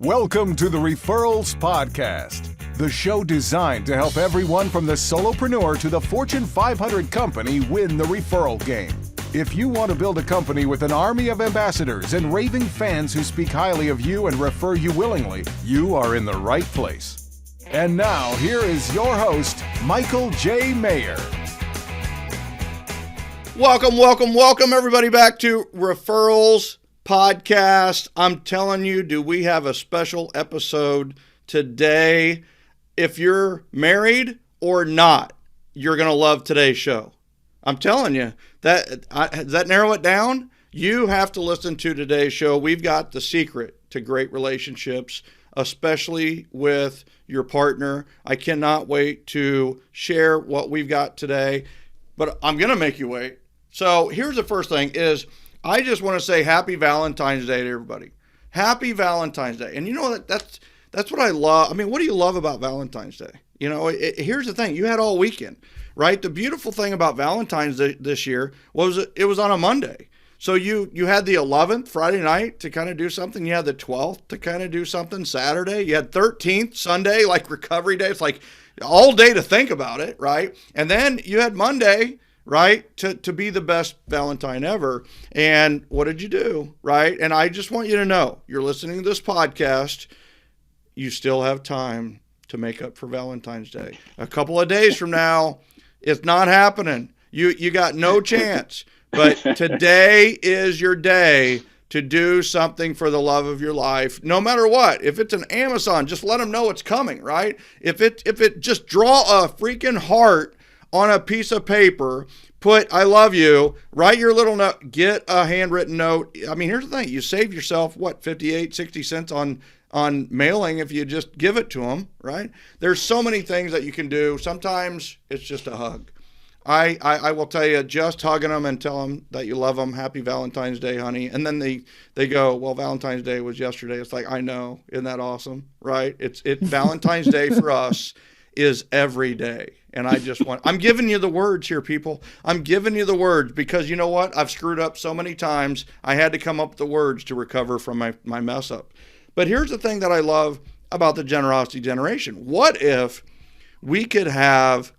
Welcome to the Referrals Podcast, the show designed to help everyone from the solopreneur to the Fortune 500 company win the referral game. If you want to build a company with an army of ambassadors and raving fans who speak highly of you and refer you willingly, you are in the right place. And now, here is your host, Michael J. Maher. Welcome, everybody, back to Referrals Podcast. I'm telling you, do we have a special episode today? If you're married or not, you're going to love today's show. I'm telling you, does that narrow it down? You have to listen to today's show. We've got the secret to great relationships, especially with your partner. I cannot wait to share what we've got today, but I'm going to make you wait. So here's the first thing is I just want to say happy Valentine's Day to everybody. Happy Valentine's Day. And you know, that's what I love. I mean, what do you love about Valentine's Day? You know, here's the thing. You had all weekend, right? The beautiful thing about Valentine's Day this year was it was on a Monday. So you had the 11th, Friday night, to kind of do something. You had the 12th to kind of do something, Saturday. You had 13th, Sunday, like recovery day. It's like all day to think about it, right? And then you had Monday, right, to be the best Valentine ever. And what did you do, right? And I just want you to know, you're listening to this podcast, you still have time to make up for Valentine's Day. A couple of days from now, it's not happening. You got no chance. But today is your day to do something for the love of your life, no matter what. If it's an Amazon, just let them know it's coming, right? If it just draw a freaking heart on a piece of paper, put I love you, write your little note, get a handwritten note. I mean, here's the thing. You save yourself, 58, 60 cents on mailing if you just give it to them, right? There's so many things that you can do. Sometimes it's just a hug. I will tell you, just hugging them and tell them that you love them. Happy Valentine's Day, honey. And then they go, well, Valentine's Day was yesterday. It's like, I know. Isn't that awesome? Right? It's Valentine's Day for us is every day. And I'm giving you the words here, people. I'm giving you the words because you know what? I've screwed up so many times. I had to come up with the words to recover from my mess up. But here's the thing that I love about the generosity generation. What if we could have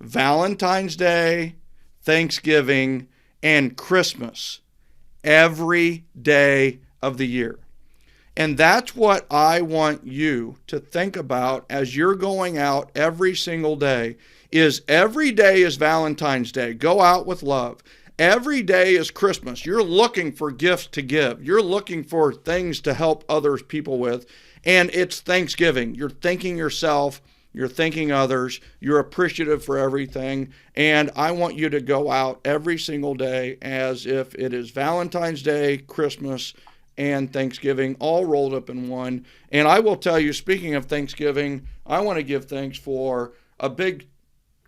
Valentine's Day, Thanksgiving, and Christmas every day of the year? And that's what I want you to think about as you're going out every single day, is every day is Valentine's Day. Go out with love. Every day is Christmas. You're looking for gifts to give. You're looking for things to help other people with. And it's Thanksgiving. You're thanking yourself. You're thanking others. You're appreciative for everything. And I want you to go out every single day as if it is Valentine's Day, Christmas, and Thanksgiving all rolled up in one. And I will tell you, speaking of Thanksgiving, I want to give thanks for a big,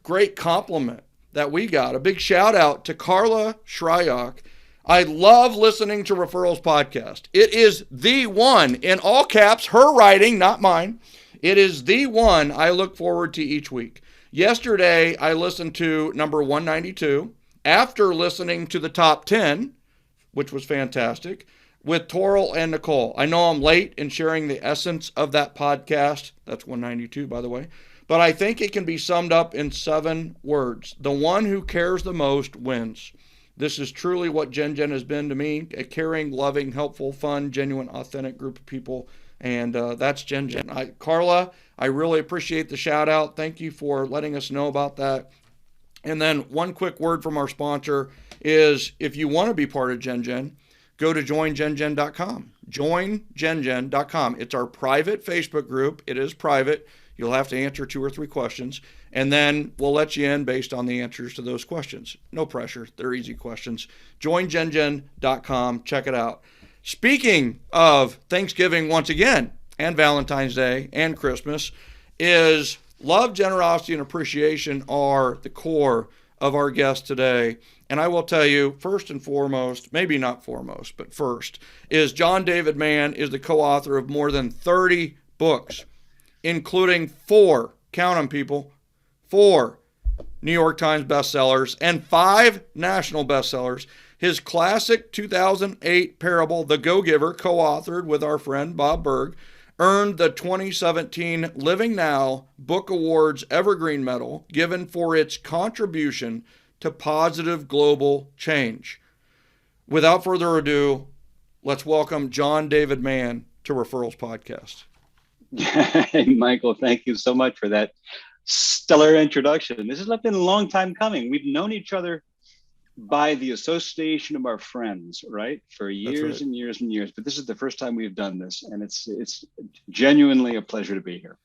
great compliment that we got. A big shout out to Carla Shryock. I love listening to Referrals Podcast. It is the one, in all caps, her writing, not mine. It is the one I look forward to each week. Yesterday, I listened to number 192 after listening to the top 10, which was fantastic, with Toril and Nicole. I know I'm late in sharing the essence of that podcast. That's 192, by the way. But I think it can be summed up in 7 words. The one who cares the most wins. This is truly what Gen has been to me, a caring, loving, helpful, fun, genuine, authentic group of people. And that's Gen. Carla, I really appreciate the shout out. Thank you for letting us know about that. And then one quick word from our sponsor is if you want to be part of Gen, go to joingengen.com. Joingengen.com. It's our private Facebook group. It is private. You'll have to answer 2 or 3 questions, and then we'll let you in based on the answers to those questions. No pressure. They're easy questions. Joingengen.com. Check it out. Speaking of Thanksgiving once again, and Valentine's Day and Christmas, is love, generosity, and appreciation are the core of our guest today. And I will tell you, first and foremost, maybe not foremost, but first, is John David Mann is the co-author of more than 30 books, including 4, count them people, 4 New York Times bestsellers and 5 national bestsellers. His classic 2008 parable, The Go-Giver, co-authored with our friend Bob Berg, earned the 2017 Living Now Book Awards Evergreen Medal, given for its contribution to positive global change. Without further ado, let's welcome John David Mann to Referrals Podcast. Hey, Michael, thank you so much for that stellar introduction. This has been a long time coming. We've known each other by the association of our friends, right? For years and years and years. But this is the first time we've done this, and it's genuinely a pleasure to be here.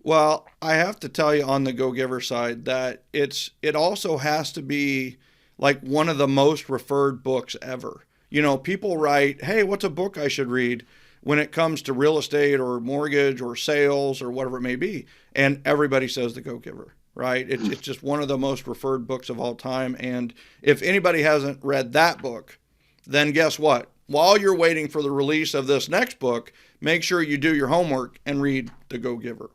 Well, I have to tell you on the Go Giver side that it also has to be like one of the most referred books ever. You know, people write, hey, what's a book I should read when it comes to real estate or mortgage or sales or whatever it may be? And everybody says The Go Giver, right? It's just one of the most referred books of all time. And if anybody hasn't read that book, then guess what? While you're waiting for the release of this next book, make sure you do your homework and read The Go Giver.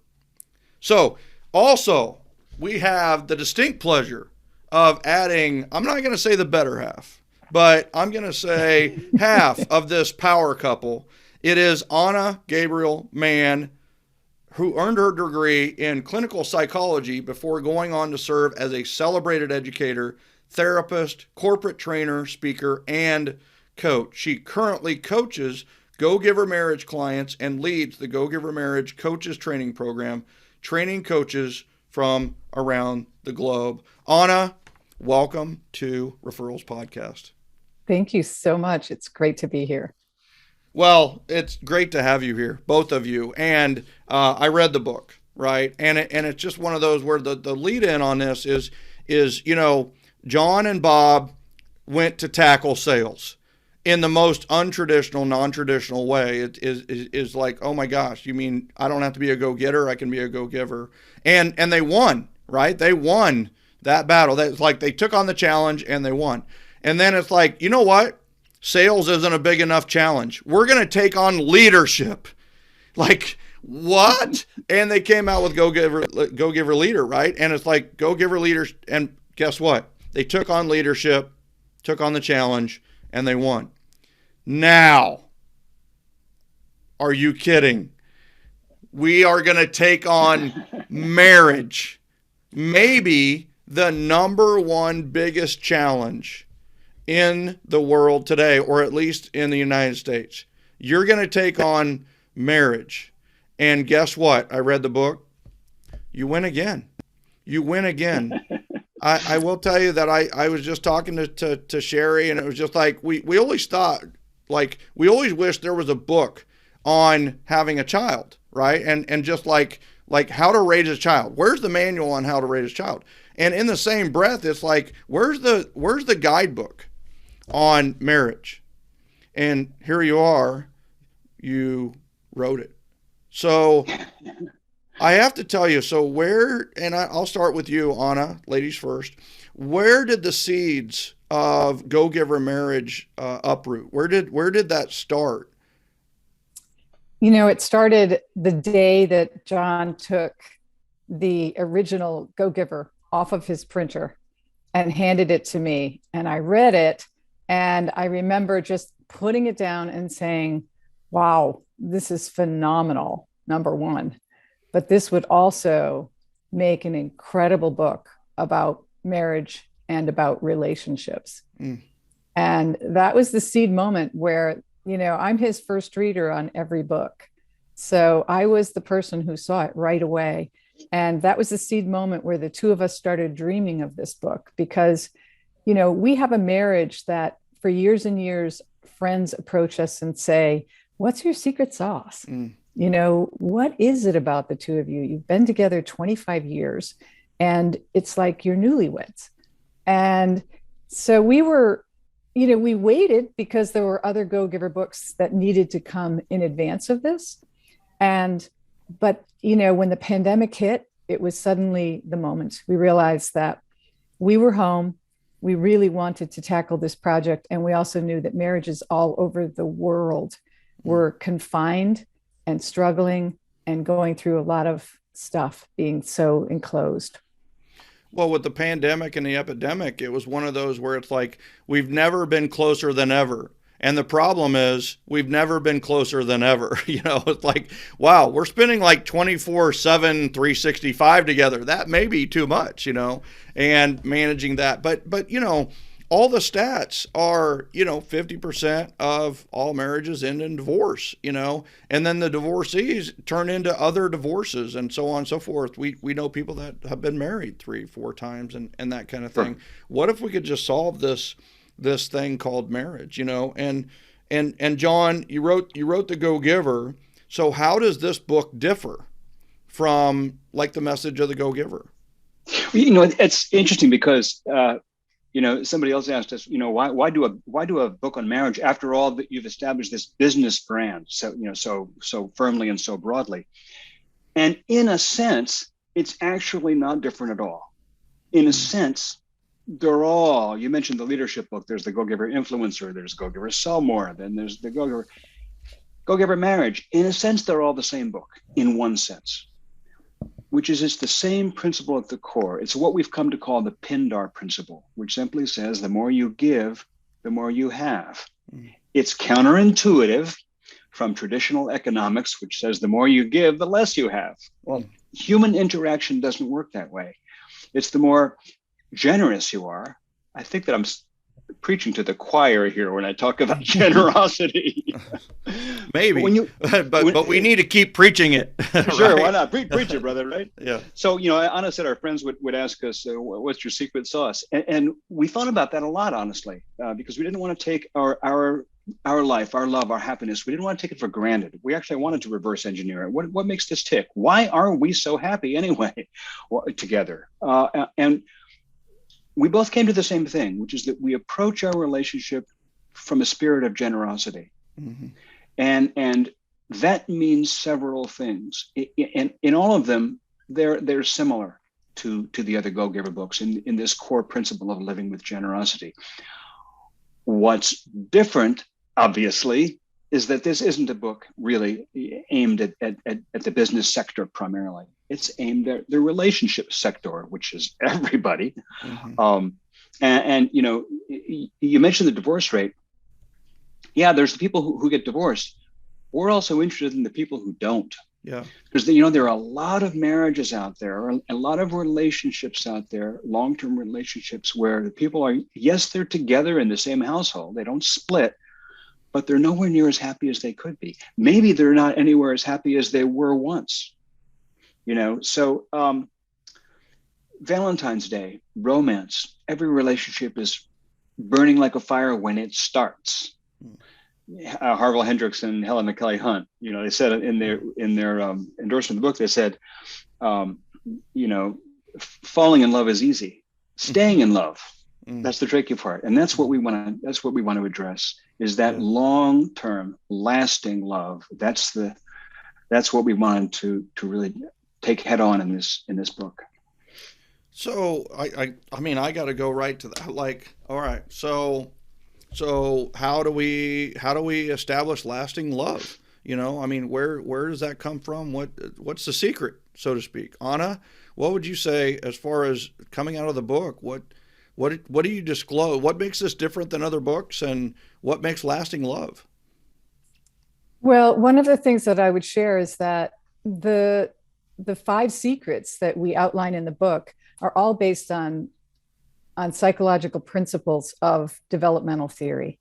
So also, we have the distinct pleasure of adding, I'm not going to say the better half, but I'm going to say half of this power couple. It is Anna Gabriel Mann, who earned her degree in clinical psychology before going on to serve as a celebrated educator, therapist, corporate trainer, speaker, and coach. She currently coaches Go Giver Marriage clients and leads the Go Giver Marriage Coaches Training Program, training coaches from around the globe. Anna, welcome to Referrals Podcast. Thank you so much. It's great to be here. Well, it's great to have you here, both of you. And I read the book, right? And it's just one of those where the lead in on this is, you know, John and Bob went to tackle sales in the most untraditional, non-traditional way. It is like, oh my gosh, you mean I don't have to be a go-getter, I can be a go-giver. And they won, right? They won that battle. That's like they took on the challenge and they won. And then it's like, you know what? Sales isn't a big enough challenge. We're going to take on leadership. Like, what? And they came out with Go Giver Leader, right? And it's like Go Giver Leaders. And guess what? They took on leadership, took on the challenge, and they won. Now, are you kidding? We are going to take on marriage. Maybe the number one biggest challenge in the world today, or at least in the United States. You're going to take on marriage. And guess what? I read the book. You win again. You win again. I will tell you that I was just talking to Sherry, and it was just like, we always thought, like, we always wished there was a book on having a child, right? And just like how to raise a child. Where's the manual on how to raise a child? And in the same breath, it's like, where's the guidebook on marriage? And here you are, you wrote it. So I have to tell you, so I'll start with you, Anna, ladies first. Where did the seeds of Go Giver Marriage uproot? Where did that start? You know, it started the day that John took the original Go Giver off of his printer and handed it to me. And I read it, and I remember just putting it down and saying, wow, this is phenomenal, number one. But this would also make an incredible book about marriage and about relationships. And that was the seed moment where, you know, I'm his first reader on every book. So I was the person who saw it right away. And that was the seed moment where the two of us started dreaming of this book, because, you know, we have a marriage that for years and years, friends approach us and say, what's your secret sauce? You know, what is it about the two of you? You've been together 25 years and it's like you're newlyweds. And so we were, you know, we waited because there were other Go Giver books that needed to come in advance of this. But, you know, when the pandemic hit, it was suddenly the moment. We realized that we were home. We really wanted to tackle this project. And we also knew that marriages all over the world were confined and struggling and going through a lot of stuff, being so enclosed. Well, with the pandemic and the epidemic, it was one of those where it's like, we've never been closer than ever. And the problem is we've never been closer than ever. It's like, wow, we're spending like 24/7, 365 together. That may be too much, and managing that. But all the stats are, 50% of all marriages end in divorce, and then the divorcees turn into other divorces and so on and so forth. We know people that have been married 3-4 times and that kind of thing. Sure. What if we could just solve this thing called marriage, and John, you wrote The Go-Giver. So how does this book differ from like the message of The Go-Giver? It's interesting because, somebody else asked us, why do a book on marriage after all that you've established this business brand so firmly and so broadly? And in a sense, it's actually not different at all. In a sense, they're all, you mentioned the leadership book, there's the Go-Giver Influencer, there's Go-Giver Sell More, then there's the Go-Giver Marriage. In a sense, they're all the same book in one sense, which is it's the same principle at the core. It's what we've come to call the Pindar Principle, which simply says the more you give, the more you have. It's counterintuitive from traditional economics, which says the more you give, the less you have. Well, human interaction doesn't work that way. It's the more generous you are. I think that I'm preaching to the choir here when I talk about generosity. Maybe, but we need to keep preaching it. Sure, right? Why not? Preach it, brother, right? Yeah. So, Anna said our friends would ask us, what's your secret sauce? And we thought about that a lot, honestly, because we didn't want to take our life, our love, our happiness, we didn't want to take it for granted. We actually wanted to reverse engineer it. What makes this tick? Why are we so happy anyway together? And we both came to the same thing, which is that we approach our relationship from a spirit of generosity. Mm-hmm. And that means several things. And in all of them, they're similar to the other Go-Giver books in this core principle of living with generosity. What's different, obviously, is that this isn't a book really aimed at the business sector primarily. It's aimed at the relationship sector, which is everybody. Mm-hmm. And you mentioned the divorce rate. Yeah, there's the people who get divorced. We're also interested in the people who don't. Yeah. Because, there are a lot of marriages out there, a lot of relationships out there, long-term relationships where the people are, yes, they're together in the same household. They don't split, but they're nowhere near as happy as they could be. Maybe they're not anywhere as happy as they were once. So Valentine's Day, romance, every relationship is burning like a fire when it starts. Harville Hendricks and Helen McKelly Hunt, they said in their endorsement of the book, they said, falling in love is easy. Staying in love, that's the tricky part. And that's what we want to address, is that long-term lasting love. That's what we wanted to really take head on in this book. So I mean, I got to go right to that. Like, all right, so how do we establish lasting love? I mean, where does that come from? What's the secret, so to speak? Anna, what would you say as far as coming out of the book? What do you disclose? What makes this different than other books, and what makes lasting love? Well, one of the things that I would share is that the 5 secrets that we outline in the book are all based on psychological principles of developmental theory.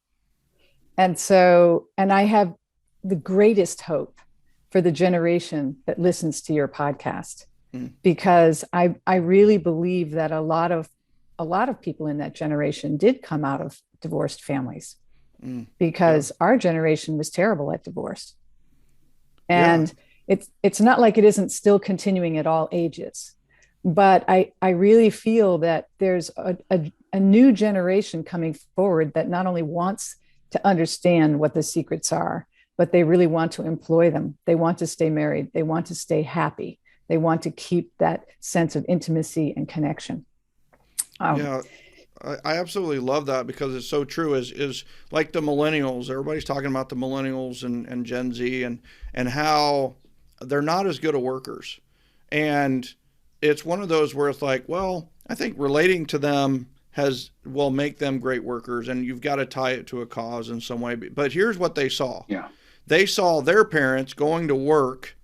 And I have the greatest hope for the generation that listens to your podcast, because I really believe that a lot of people in that generation did come out of divorced families, because our generation was terrible at divorce. And it's not like it isn't still continuing at all ages. But I really feel that there's a new generation coming forward that not only wants to understand what the secrets are, but they really want to employ them. They want to stay married. They want to stay happy. They want to keep that sense of intimacy and connection. I absolutely love that, because it's so true. Is like the millennials. Everybody's talking about the millennials and Gen Z and how they're not as good of workers. And it's one of those where it's like, well, I think relating to them will make them great workers, and you've got to tie it to a cause in some way. But here's what they saw. Yeah. They saw their parents going to work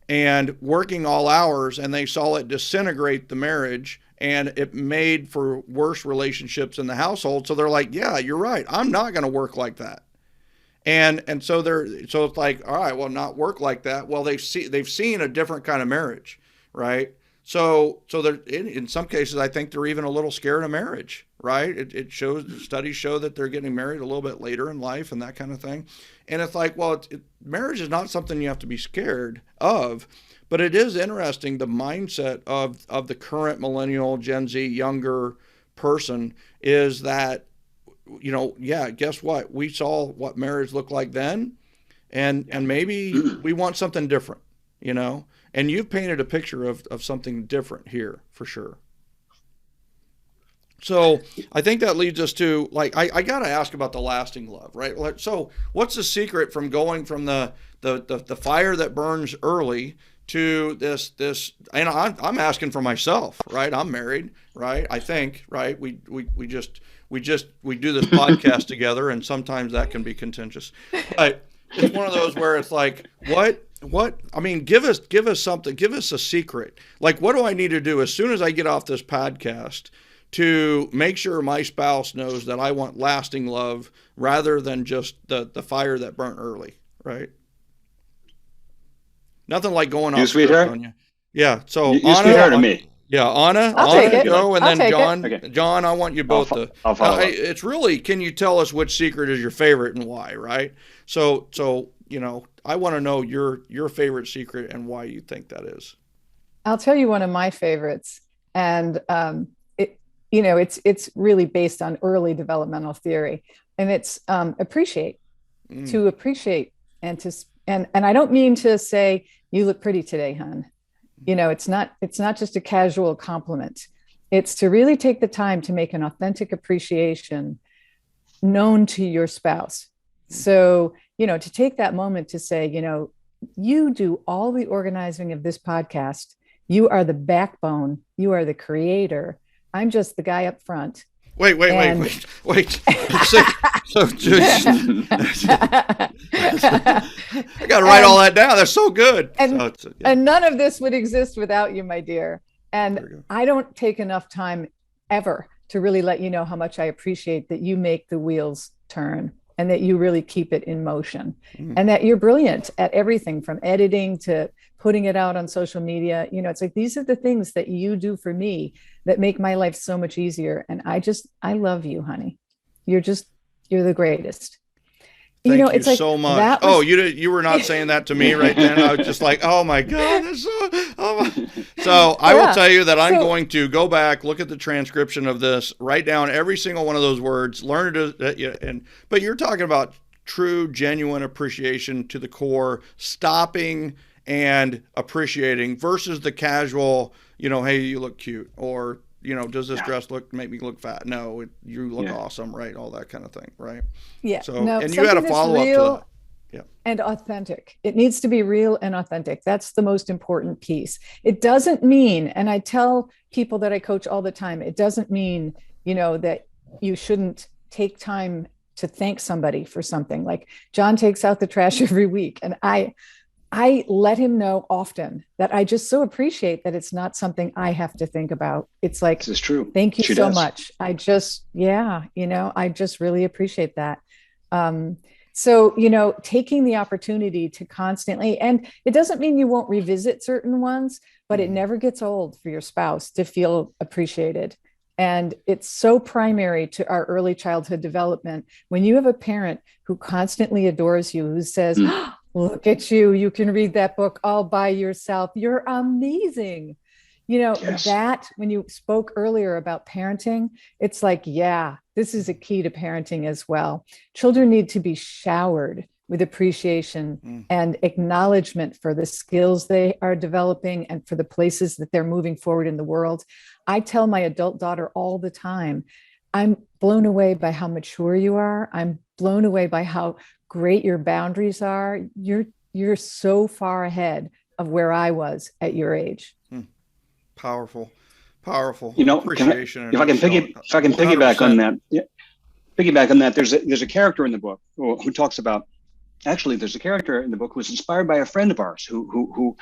and working all hours, and they saw it disintegrate the marriage, and it made for worse relationships in the household. So they're like, yeah, you're right. I'm not going to work like that. And so it's like, all right, well, not work like that. Well, they've seen a different kind of marriage, right? So they're in some cases, I think they're even a little scared of marriage, right? Studies show that they're getting married a little bit later in life and that kind of thing. And it's like, well, marriage is not something you have to be scared of, but it is interesting, the mindset of the current millennial, Gen Z, younger person is that, yeah, guess what? We saw what marriage looked like then, and maybe we want something different, And you've painted a picture of something different here for sure. So I think that leads us to, like, I got to ask about the lasting love, right? Like, so what's the secret from going from the fire that burns early to this, and I'm asking for myself, right? I'm married, right? I think, right? We do this podcast together, and sometimes that can be contentious, but it's one of those where it's like, what, I mean, give us something, give us a secret. Like, what do I need to do as soon as I get off this podcast to make sure my spouse knows that I want lasting love rather than just the fire that burnt early, right? Nothing like going off script on you. Yeah. So you sweetheart to me. Yeah, Anna, go, and then John. Okay. John, I want you both I'll follow up. It's really, can you tell us which secret is your favorite and why, right? So I want to know your favorite secret and why you think that is. I'll tell you one of my favorites, and it's really based on early developmental theory, and it's appreciate. To appreciate and I don't mean to say you look pretty today, hon. It's not just a casual compliment. It's to really take the time to make an authentic appreciation known to your spouse. So, to take that moment to say, you do all the organizing of this podcast. You are the backbone. You are the creator. I'm just the guy up front. Wait. So I got to write all that down. That's so good. And none of this would exist without you, my dear. And I don't take enough time ever to really let you know how much I appreciate that you make the wheels turn and that you really keep it in motion and that you're brilliant at everything from editing to putting it out on social media. It's like, these are the things that you do for me that make my life so much easier. And I love you, honey. You're the greatest. Thank you it's like so much. You were not saying that to me right then. I was just like, oh my God. So I will tell you that I'm going to go back, look at the transcription of this, write down every single one of those words, learn it. But you're talking about true, genuine appreciation to the core, stopping and appreciating versus the casual, hey, you look cute, or, does this dress make me look fat? No, you look awesome, right? All that kind of thing, right? Yeah. So, and you had a follow up to that. Yeah. And authentic. It needs to be real and authentic. That's the most important piece. It doesn't mean, and I tell people that I coach all the time, it doesn't mean, that you shouldn't take time to thank somebody for something. Like John takes out the trash every week, and I let him know often that I just so appreciate that it's not something I have to think about. It's like, this is true. Thank you so much. I just really appreciate that. So, taking the opportunity to constantly, and it doesn't mean you won't revisit certain ones, but it never gets old for your spouse to feel appreciated. And it's so primary to our early childhood development. When you have a parent who constantly adores you, who says, look at you, you can read that book all by yourself. You're amazing. That when you spoke earlier about parenting, it's like, this is a key to parenting as well. Children need to be showered with appreciation and acknowledgement for the skills they are developing and for the places that they're moving forward in the world. I tell my adult daughter all the time, I'm blown away by how mature you are. I'm blown away by how great your boundaries are. You're so far ahead of where I was at your age. Powerful. Powerful. You know, Appreciation. if I can piggyback on that. Yeah, piggyback on that. There's a character in the book who talks about. Actually, there's a character in the book who was inspired by a friend of ours who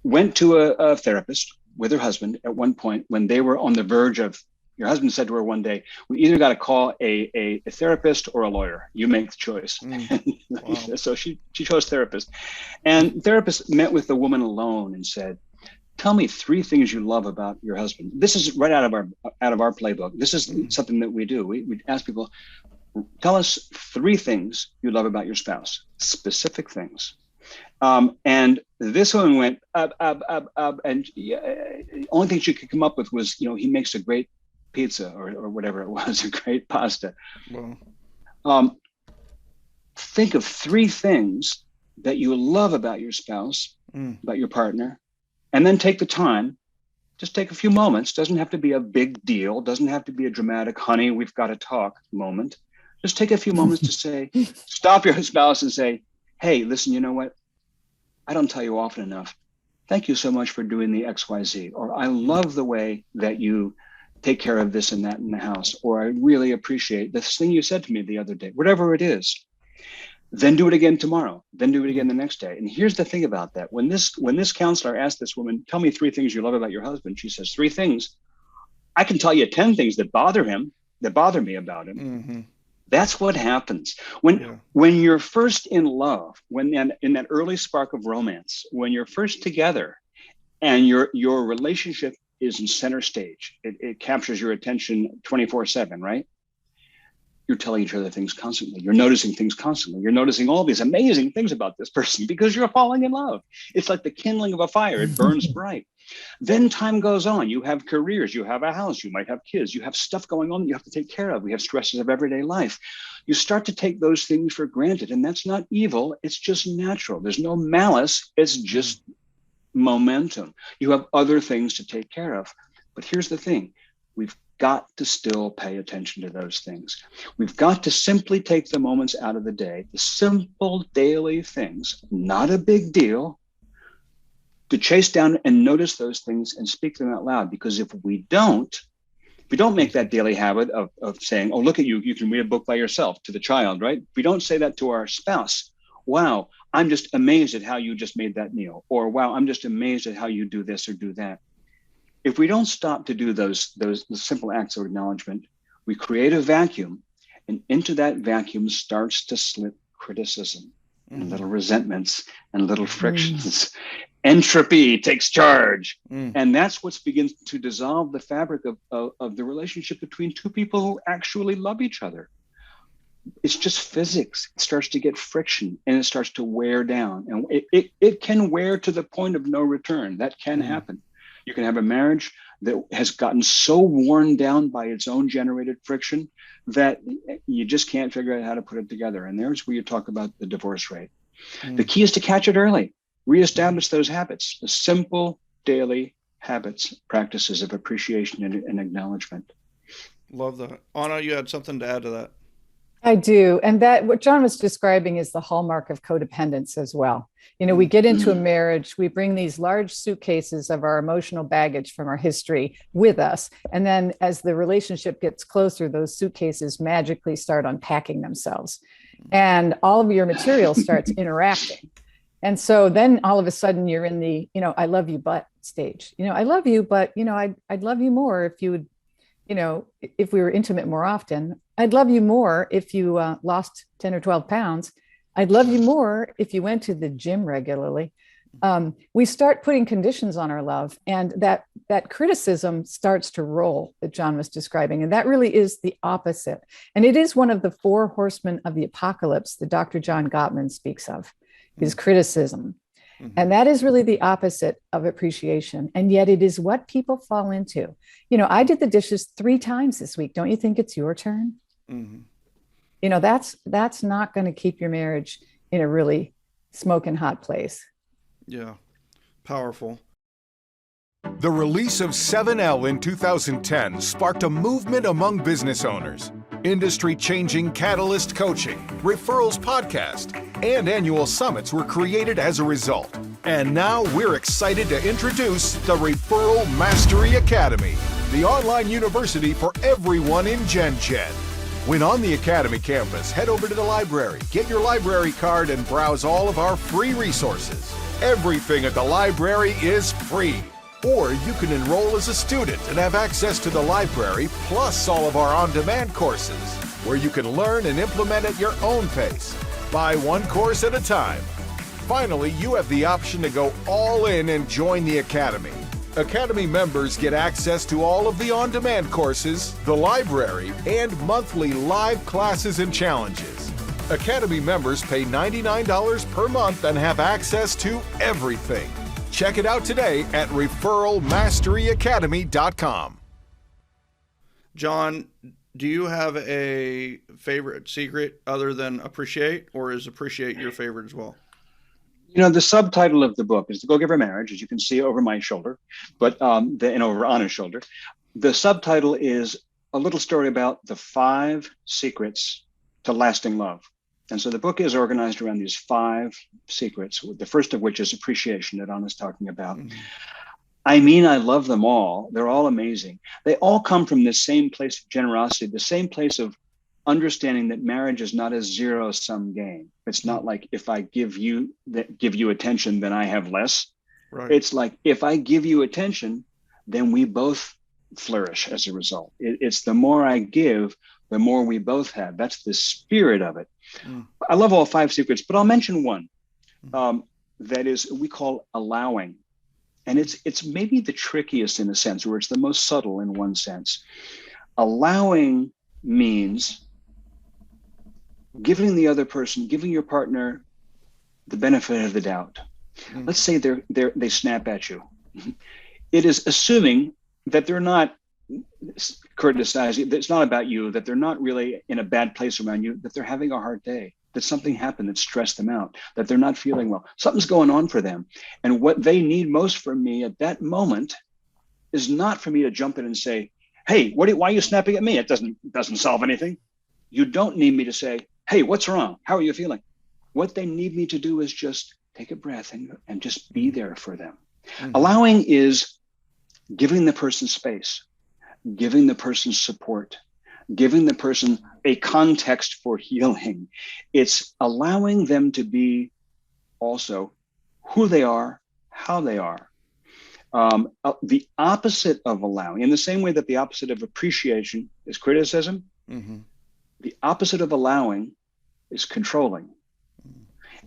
went to a therapist with her husband at one point when they were on the verge of. Your husband said to her one day, "We either got to call a therapist or a lawyer. You make the choice." Wow. So she chose therapist, and therapist met with the woman alone and said, "Tell me 3 things you love about your husband." This is right out of our playbook. This is something that we do. We ask people, tell us 3 things you love about your spouse, specific things. And this one went up, and the only thing she could come up with was, he makes a great pizza or whatever it was, a great pasta. Wow. Think of 3 things that you love about your spouse, about your partner, and then take the time. Just take a few moments. Doesn't have to be a big deal. Doesn't have to be a dramatic, honey, we've got to talk moment. Just take a few moments to say, stop your spouse and say, hey, listen, you know what? I don't tell you often enough. Thank you so much for doing the XYZ. Or I love the way that you take care of this and that in the house. Or I really appreciate this thing you said to me the other day, whatever it is. Then do it again tomorrow. Then do it again the next day. And here's the thing about that. When this counselor asked this woman, tell me 3 things you love about your husband, she says, 3 things. I can tell you 10 things that bother me about him. Mm-hmm. That's what happens when you're first in love, when in that early spark of romance, when you're first together and your relationship is in center stage. It captures your attention 24/7, right? You're telling each other things constantly. You're noticing things constantly. You're noticing all these amazing things about this person because you're falling in love. It's like the kindling of a fire. It burns bright. Then time goes on. You have careers. You have a house. You might have kids. You have stuff going on that you have to take care of. We have stresses of everyday life. You start to take those things for granted. And that's not evil. It's just natural. There's no malice. It's just momentum. You have other things to take care of. But here's the thing. We've got to still pay attention to those things. We've got to simply take the moments out of the day, the simple daily things, not a big deal, to chase down and notice those things and speak them out loud. Because if we don't make that daily habit of saying, oh, look at you, you can read a book by yourself, to the child, right? If we don't say that to our spouse, wow, I'm just amazed at how you just made that meal. Or wow, I'm just amazed at how you do this or do that. If we don't stop to do those simple acts of acknowledgement, we create a vacuum, and into that vacuum starts to slip criticism and little resentments and little frictions. Entropy takes charge. And that's what begins to dissolve the fabric of the relationship between 2 people who actually love each other. It's just physics. It starts to get friction and it starts to wear down. And it can wear to the point of no return. That can happen. You can have a marriage that has gotten so worn down by its own generated friction that you just can't figure out how to put it together. And there's where you talk about the divorce rate. The key is to catch it early, reestablish those habits, the simple daily habits, practices of appreciation and acknowledgement. Love that. Anna, you had something to add to that? I do. And that what John was describing is the hallmark of codependence as well. We get into a marriage, we bring these large suitcases of our emotional baggage from our history with us. And then as the relationship gets closer, those suitcases magically start unpacking themselves. And all of your material starts interacting. And so then all of a sudden you're in the, I love you, but stage. I love you, but, I'd love you more if you would, if we were intimate more often. I'd love you more if you lost 10 or 12 pounds. I'd love you more if you went to the gym regularly. We start putting conditions on our love, and that criticism starts to roll that John was describing. And that really is the opposite. And it is one of the 4 horsemen of the apocalypse that Dr. John Gottman speaks of, is criticism. And that is really the opposite of appreciation. And yet it is what people fall into. I did the dishes 3 times this week. Don't you think it's your turn? That's not going to keep your marriage in a really smoking hot place. Yeah. Powerful. The release of 7L in 2010 sparked a movement among business owners. Industry-changing Catalyst Coaching, Referrals Podcast, and annual summits were created as a result. And now we're excited to introduce the Referral Mastery Academy, the online university for everyone in Gen. When on the Academy campus, head over to the library, get your library card, and browse all of our free resources. Everything at the library is free. Or you can enroll as a student and have access to the library, plus all of our on-demand courses, where you can learn and implement at your own pace. Buy one course at a time. Finally, you have the option to go all in and join the Academy. Academy members get access to all of the on-demand courses, the library, and monthly live classes and challenges. Academy members pay $99 per month and have access to everything. Check it out today at referralmasteryacademy.com. John, do you have a favorite secret other than appreciate, or is appreciate your favorite as well? You know, the subtitle of the book is The Go-Giver Marriage, as you can see over my shoulder, but over on his shoulder. The subtitle is a little story about the 5 secrets to lasting love. And so the book is organized around these 5 secrets, the first of which is appreciation that Anna's talking about. Mm-hmm. I mean, I love them all. They're all amazing. They all come from the same place of generosity, the same place of understanding that marriage is not a zero-sum game. It's not like if I give you attention, then I have less. Right. It's like if I give you attention, then we both flourish as a result. It's the more I give, the more we both have. That's the spirit of it. Mm. I love all 5 secrets, but I'll mention one that is we call allowing. And it's maybe the trickiest in a sense, or it's the most subtle in one sense. Allowing means giving the other person, giving your partner the benefit of the doubt. Mm. Let's say they snap at you. It is assuming that they're not criticizing, that it's not about you, that they're not really in a bad place around you, that they're having a hard day, that something happened that stressed them out, that they're not feeling well. Something's going on for them. And what they need most from me at that moment is not for me to jump in and say, hey, why are you snapping at me? It doesn't solve anything. You don't need me to say, hey, what's wrong? How are you feeling? What they need me to do is just take a breath and just be there for them. Mm-hmm. Allowing is giving the person space, giving the person support, giving the person a context for healing. It's allowing them to be also who they are, how they are. The opposite of allowing, in the same way that the opposite of appreciation is criticism, mm-hmm. the opposite of allowing is controlling.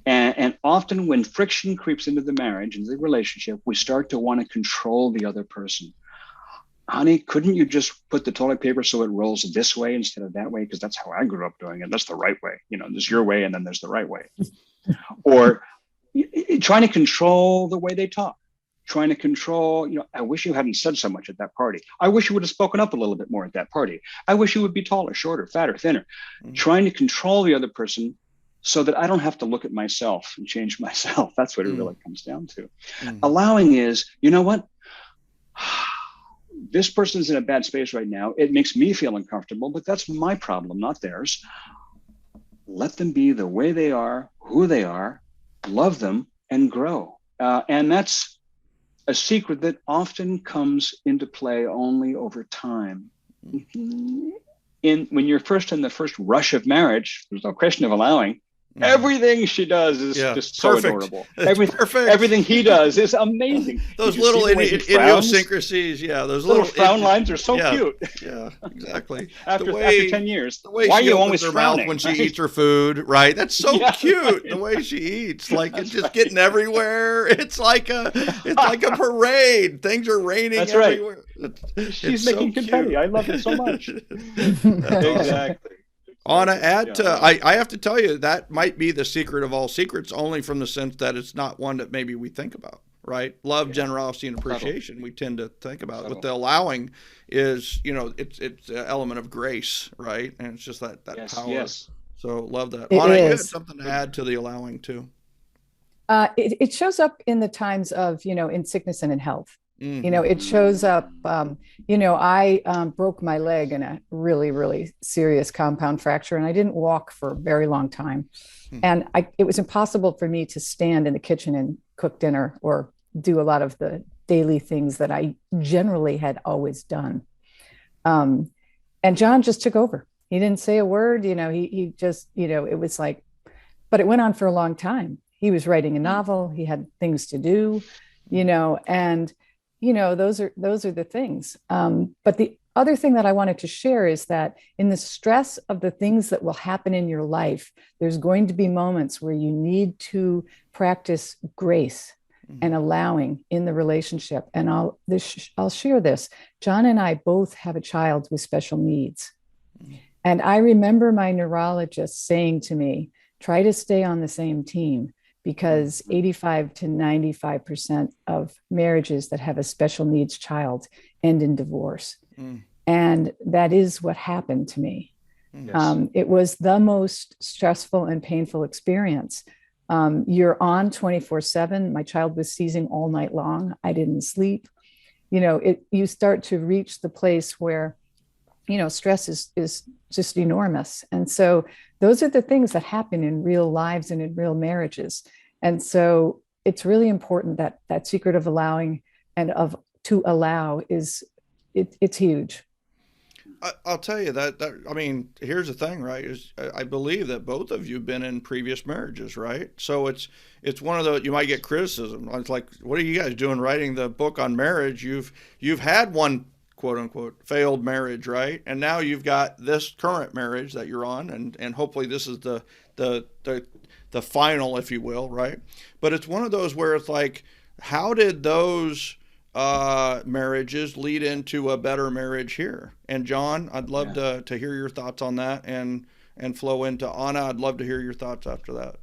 And often when friction creeps into the marriage, into the relationship, we start to want to control the other person. Honey, couldn't you just put the toilet paper so it rolls this way instead of that way? Because that's how I grew up doing it. That's the right way. You know, there's your way and then there's the right way. Or trying to control the way they talk. Trying to control, I wish you hadn't said so much at that party. I wish you would have spoken up a little bit more at that party. I wish you would be taller, shorter, fatter, thinner. Mm-hmm. Trying to control the other person so that I don't have to look at myself and change myself. That's what it really comes down to. Mm-hmm. Allowing is, you know what? This person's in a bad space right now. It makes me feel uncomfortable, but that's my problem, not theirs. Let them be the way they are, who they are, love them, and grow. And that's a secret that often comes into play only over time. When you're in the first rush of marriage, there's no question of allowing. Everything she does is just so adorable. Everything he does is amazing. Those little idiosyncrasies, those little frown lines are so cute. Yeah, exactly. after 10 years, the way why are she you opens always her frowning mouth when she eats her food, right? That's so cute. The way she eats, like it's just getting everyher. It's like a parade. Things are raining everywhere. She's making confetti. I love it so much. Exactly. Anna, I have to tell you, that might be the secret of all secrets, only from the sense that it's not one that maybe we think about, right? Love, generosity, and appreciation, we tend to think about. With the allowing is, it's an element of grace, right? And it's just that power. Yes. So love that. Anna, you had something to add to the allowing too. It shows up in the times of, in sickness and in health. You know, it shows up. I broke my leg in a really, really serious compound fracture, and I didn't walk for a very long time. And it was impossible for me to stand in the kitchen and cook dinner or do a lot of the daily things that I generally had always done. And John just took over. He didn't say a word. He just, it was like, but it went on for a long time. He was writing a novel. He had things to do, and those are the things. But the other thing that I wanted to share is that in the stress of the things that will happen in your life, there's going to be moments where you need to practice grace and allowing in the relationship. And I'll share this. John and I both have a child with special needs. And I remember my neurologist saying to me, try to stay on the same team, because 85 to 95% of marriages that have a special needs child end in divorce. And that is what happened to me. Yes. It was the most stressful and painful experience. You're on 24/7. My child was seizing all night long. I didn't sleep. You start to reach the place where, stress is just enormous. And so those are the things that happen in real lives and in real marriages. And so it's really important that secret of allowing and to allow it's huge. I'll tell you that I mean, here's the thing, right? Is I believe that both of you have been in previous marriages, right? So it's one of those, you might get criticism. It's like, what are you guys doing writing the book on marriage? You've had one quote unquote failed marriage, right? And now you've got this current marriage that you're on, and hopefully this is the final, if you will, right? But it's one of those where it's like, how did those marriages lead into a better marriage here? And John, I'd love to hear your thoughts on that, and flow into Anna. I'd love to hear your thoughts after that.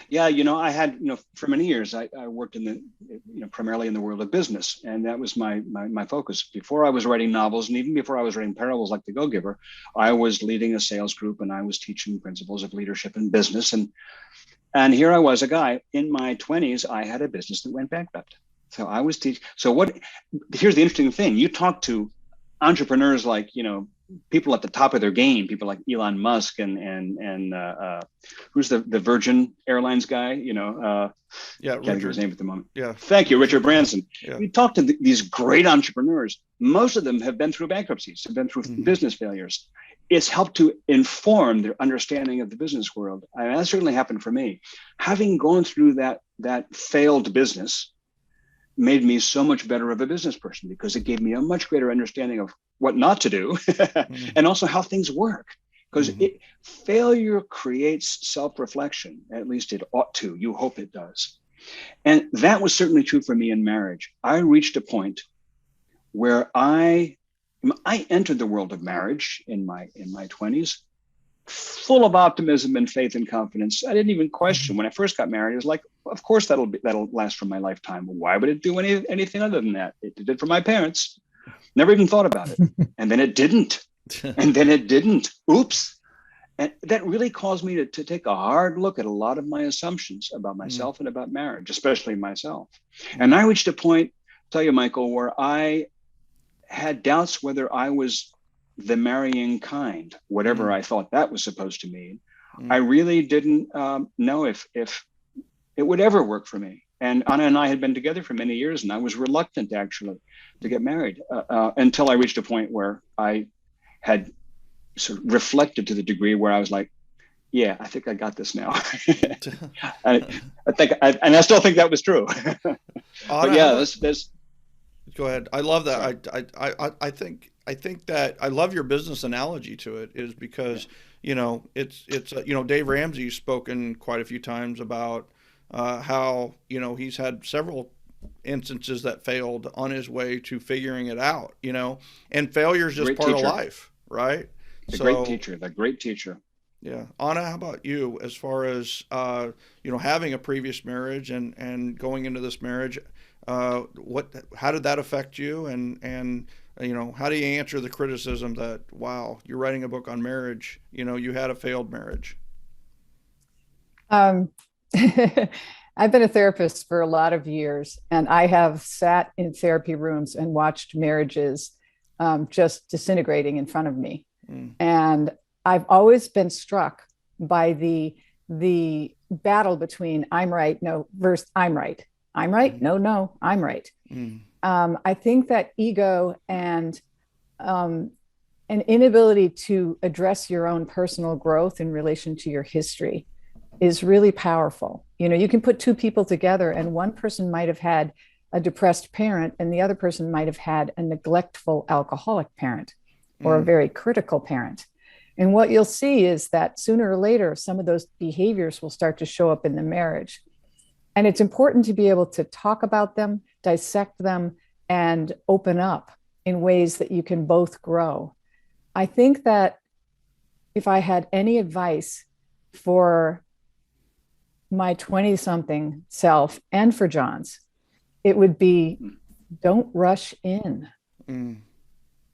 Yeah, I had, for many years, I worked in the, primarily in the world of business. And that was my focus. Before I was writing novels, and even before I was writing parables like The Go-Giver, I was leading a sales group, and I was teaching principles of leadership in business. And here I was, a guy in my 20s, I had a business that went bankrupt. So I was teaching. So here's the interesting thing. You talk to entrepreneurs like, people at the top of their game, people like Elon Musk and who's the Virgin Airlines guy, can't remember his name at the moment. Yeah. Thank you, Richard Branson. Yeah. You talk to these great entrepreneurs. Most of them have been through bankruptcies, have been through business failures. It's helped to inform their understanding of the business world. And that certainly happened for me. Having gone through that failed business made me so much better of a business person, because it gave me a much greater understanding of what not to do and also how things work. Because failure creates self-reflection. At least it ought to. You hope it does. And that was certainly true for me in marriage. I reached a point where I entered the world of marriage in my 20s, full of optimism and faith and confidence. I didn't even question. When I first got married, it was like, of course that'll last for my lifetime. Why would it do anything other than that? It did it for my parents. Never even thought about it. And then it didn't. And then it didn't. Oops. And that really caused me to take a hard look at a lot of my assumptions about myself and about marriage, especially myself. And I reached a point, tell you, Michael, where I had doubts whether I was the marrying kind, whatever I thought that was supposed to mean. I really didn't know if it would ever work for me. And Anna and I had been together for many years, and I was reluctant actually to get married until I reached a point where I had sort of reflected to the degree where I was like, yeah, I think I got this now. I still think that was true. But yeah, there's. Go ahead. I love that. I think that I love your business analogy to it, is because, it's Dave Ramsey's spoken quite a few times about how, he's had several instances that failed on his way to figuring it out, and failure is just part of life, right? The great teacher. Yeah. Anna, how about you, as far as, having a previous marriage and going into this marriage? How did that affect you? And how do you answer the criticism that, wow, you're writing a book on marriage, you had a failed marriage? I've been a therapist for a lot of years, and I have sat in therapy rooms and watched marriages just disintegrating in front of me. And I've always been struck by the battle between I'm right, no, versus I'm right. I'm right, no, I'm right. I think that ego and an inability to address your own personal growth in relation to your history is really powerful. You can put two people together, and one person might have had a depressed parent, and the other person might have had a neglectful alcoholic parent or a very critical parent. And what you'll see is that sooner or later, some of those behaviors will start to show up in the marriage. And it's important to be able to talk about them, dissect them, and open up in ways that you can both grow. I think that if I had any advice for my 20-something self and for John's, it would be, don't rush in.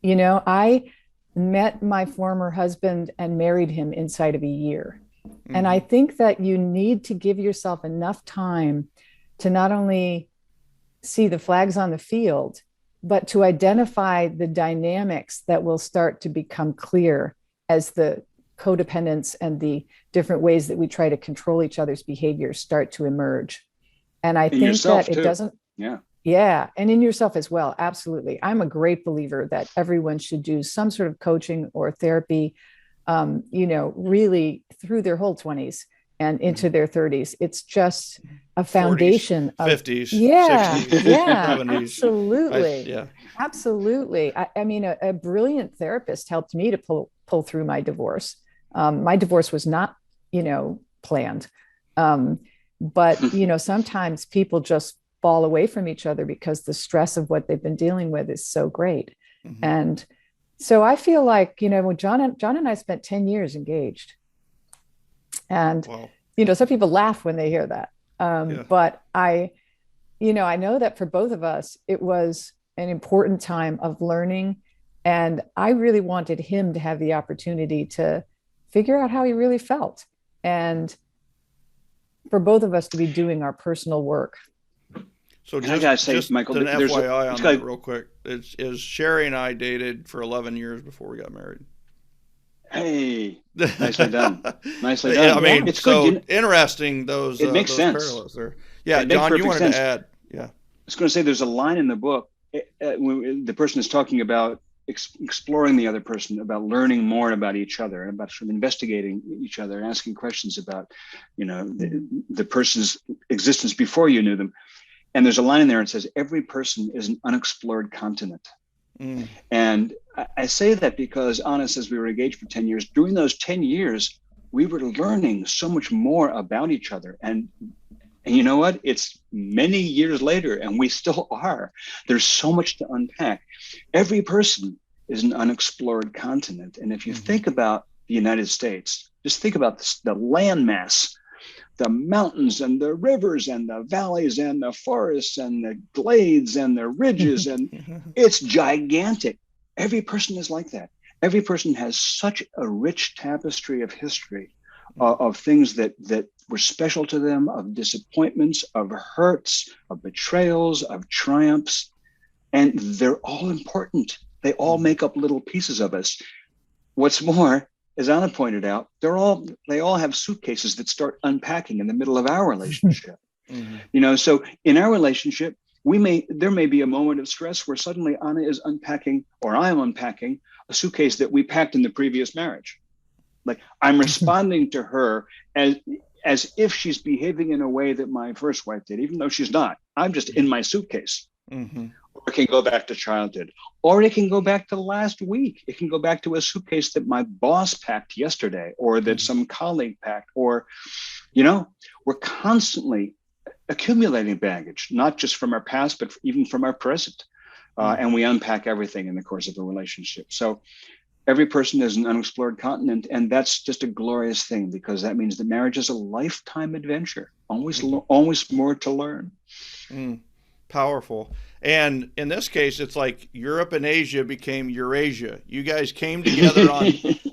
I met my former husband and married him inside of a year. And I think that you need to give yourself enough time to not only see the flags on the field, but to identify the dynamics that will start to become clear as the codependence and the different ways that we try to control each other's behaviors start to emerge. And I think that it doesn't. Yeah. And in yourself as well. Absolutely. I'm a great believer that everyone should do some sort of coaching or therapy, really through their whole 20s and into their 30s. It's just a foundation 40s, 50s, 60s, 70s. Absolutely. Absolutely. I mean, a brilliant therapist helped me to pull through my divorce. My divorce was not, planned. But, sometimes people just fall away from each other because the stress of what they've been dealing with is so great. And so I feel like, when John and I spent 10 years engaged. And, some people laugh when they hear that. But I know that for both of us, it was an important time of learning. And I really wanted him to have the opportunity to figure out how he really felt. And for both of us to be doing our personal work. So I gotta say, just Michael, an there's FYI on that real quick. Is Sherry and I dated for 11 years before we got married. Hey, nicely done. Nicely done. Yeah, I mean, it's so good. interesting those It makes those sense. parallels there. Yeah, It makes John, you perfect wanted sense. to add. Yeah. I was going to say there's a line in the book when the person is talking about exploring the other person, about learning more about each other, and about sort of investigating each other and asking questions about, the person's existence before you knew them. And there's a line in there that says, every person is an unexplored continent. And I say that because, Anna says we were engaged for 10 years. During those 10 years, we were learning so much more about each other. And you know what? It's many years later, and we still are. There's so much to unpack. Every person is an unexplored continent. And if you think about the United States, just think about the landmass, the mountains and the rivers and the valleys and the forests and the glades and the ridges, and it's gigantic. Every person is like that. Every person has such a rich tapestry of history, of things that were special to them, of disappointments, of hurts, of betrayals, of triumphs, and they're all important. They all make up little pieces of us. What's more, as Anna pointed out, they all have suitcases that start unpacking in the middle of our relationship. So in our relationship, there may be a moment of stress where suddenly Anna is unpacking, or I am unpacking, a suitcase that we packed in the previous marriage. Like, I'm responding to her as if she's behaving in a way that my first wife did, even though she's not. I'm just in my suitcase. Or it can go back to childhood, or it can go back to last week. It can go back to a suitcase that my boss packed yesterday, or that some colleague packed, or, we're constantly accumulating baggage, not just from our past, but even from our present. And we unpack everything in the course of a relationship. So every person is an unexplored continent, and that's just a glorious thing, because that means that marriage is a lifetime adventure, always more to learn. Powerful. And in this case, it's like Europe and Asia became Eurasia. You guys came together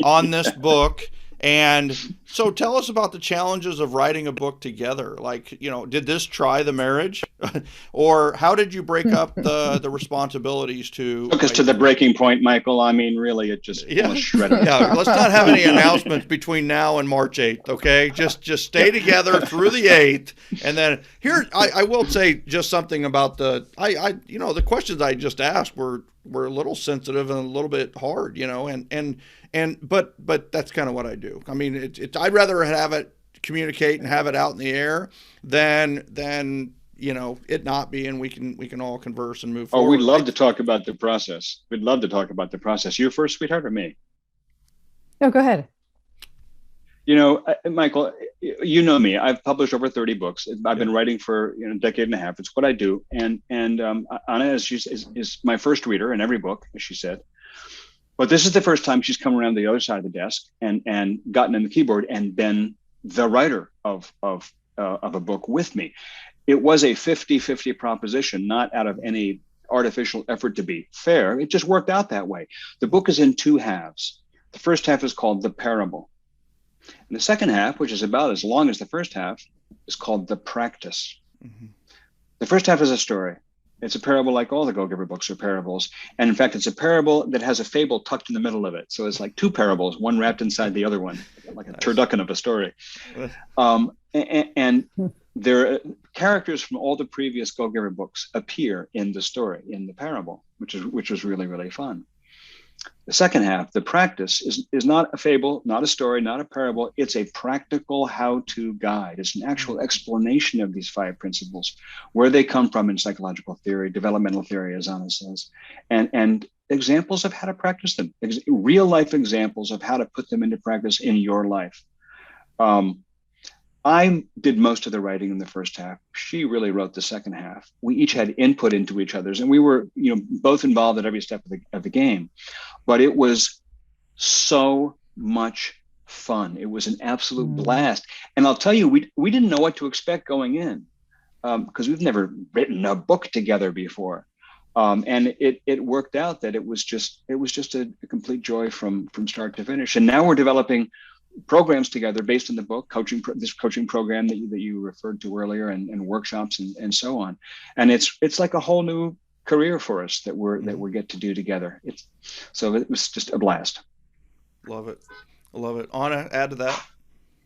on this book, And so tell us about the challenges of writing a book together. Like, did this try the marriage? Or how did you break up the responsibilities to Took us to the breaking point, Michael. I mean, really, it just almost shredded. Yeah, let's not have any announcements between now and March 8th, okay? Just stay together through the 8th. And then here, I will say just something about the questions I just asked were a little sensitive and a little bit hard, but that's kind of what I do. I mean, I'd rather have it communicate and have it out in the air than it not be, and we can all converse and move forward. Oh, we'd love to talk about the process. We'd love to talk about the process. You first, sweetheart, or me? No, go ahead. Michael, you know me. I've published over 30 books. I've been writing for a decade and a half. It's what I do. And Anna is my first reader in every book, as she said. But this is the first time she's come around the other side of the desk and gotten in the keyboard and been the writer of a book with me. It was a 50-50 proposition, not out of any artificial effort to be fair. It just worked out that way. The book is in two halves. The first half is called The Parable. And the second half, which is about as long as the first half, is called The Practice. Mm-hmm. The first half is a story. It's a parable like all the Go-Giver books are parables. And in fact, it's a parable that has a fable tucked in the middle of it. So it's like two parables, one wrapped inside the other one, like a turducken of a story. And there are characters from all the previous Go-Giver books appear in the story, in the parable, which was really, really fun. The second half, The Practice, is not a fable, not a story, not a parable. It's a practical how-to guide. It's an actual explanation of these 5 principles, where they come from in psychological theory, developmental theory, as Anna says, and examples of how to practice them, real-life examples of how to put them into practice in your life. I did most of the writing in the first half. She really wrote the second half. We each had input into each other's, and we were, both involved at every step of the game. But it was so much fun. It was an absolute blast. And I'll tell you, we didn't know what to expect going in, because we've never written a book together before. And it worked out that it was just a complete joy from start to finish. And now we're developing programs together based on the book, this coaching program that you referred to earlier, and workshops and so on. And it's like a whole new career for us that we get to do together. So it was just a blast. Love it. I love it. Anna, add to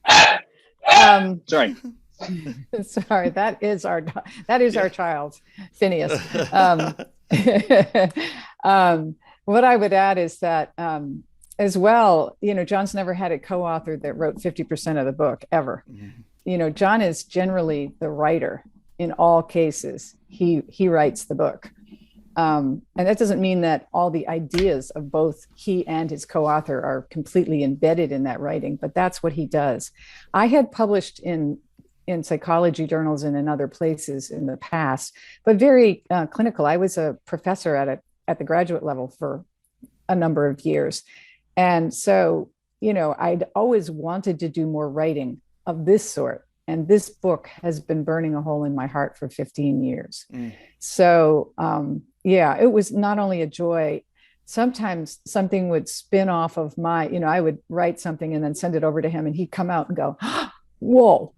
that. Sorry. Sorry, that is our child, Phineas. What I would add is that as well, John's never had a co-author that wrote 50% of the book ever. Mm-hmm. John is generally the writer in all cases. He writes the book. And that doesn't mean that all the ideas of both he and his co-author are completely embedded in that writing, but that's what he does. I had published in psychology journals and in other places in the past, but very clinical. I was a professor at the graduate level for a number of years. And so, I'd always wanted to do more writing of this sort. And this book has been burning a hole in my heart for 15 years. So, it was not only a joy. Sometimes something would spin off of I would write something and then send it over to him, and he'd come out and go, whoa,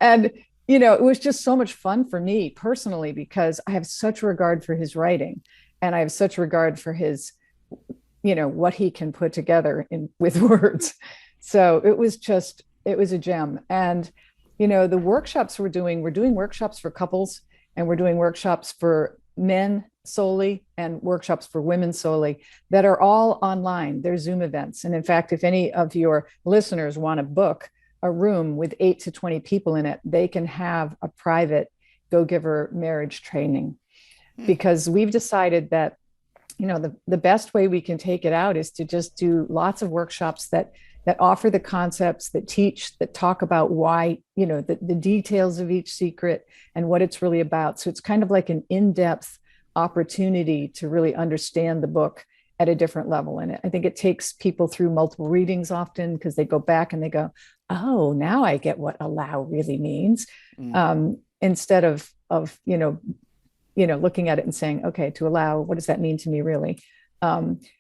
and, it was just so much fun for me personally, because I have such regard for his writing, and I have such regard for his, what he can put together with words. So it was a gem. And, the workshops we're doing workshops for couples, and we're doing workshops for men solely and workshops for women solely that are all online. They're Zoom events. And in fact, if any of your listeners want to book a room with 8 to 20 people in it, they can have a private Go-Giver marriage training, because we've decided that the best way we can take it out is to just do lots of workshops that offer the concepts, that teach, that talk about why, the details of each secret and what it's really about. So it's kind of like an in-depth opportunity to really understand the book at a different level. And I think it takes people through multiple readings often, because they go back and they go, oh, now I get what allow really means. Instead of looking at it and saying, okay, to allow, what does that mean to me really?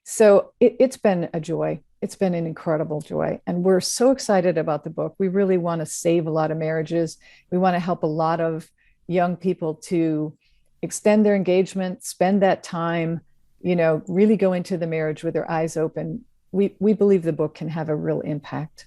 So it's been a joy. It's been an incredible joy. And we're so excited about the book. We really want to save a lot of marriages. We want to help a lot of young people to extend their engagement, spend that time, really go into the marriage with their eyes open. We believe the book can have a real impact.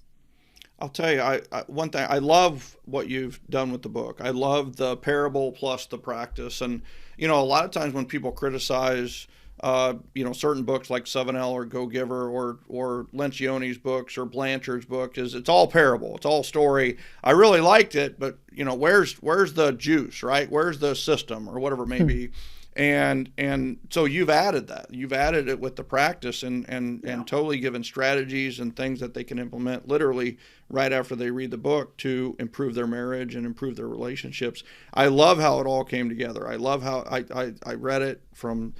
I'll tell you, one thing, I love what you've done with the book. I love the parable plus the practice. And, a lot of times when people criticize, certain books like 7L or Go Giver or Lencioni's books or Blanchard's book, it's all parable. It's all story. I really liked it, but, where's the juice, right? Where's the system or whatever it may be? And so you've added that. You've added it with the practice and totally given strategies and things that they can implement literally right after they read the book to improve their marriage and improve their relationships. I love how it all came together. I love how I read it from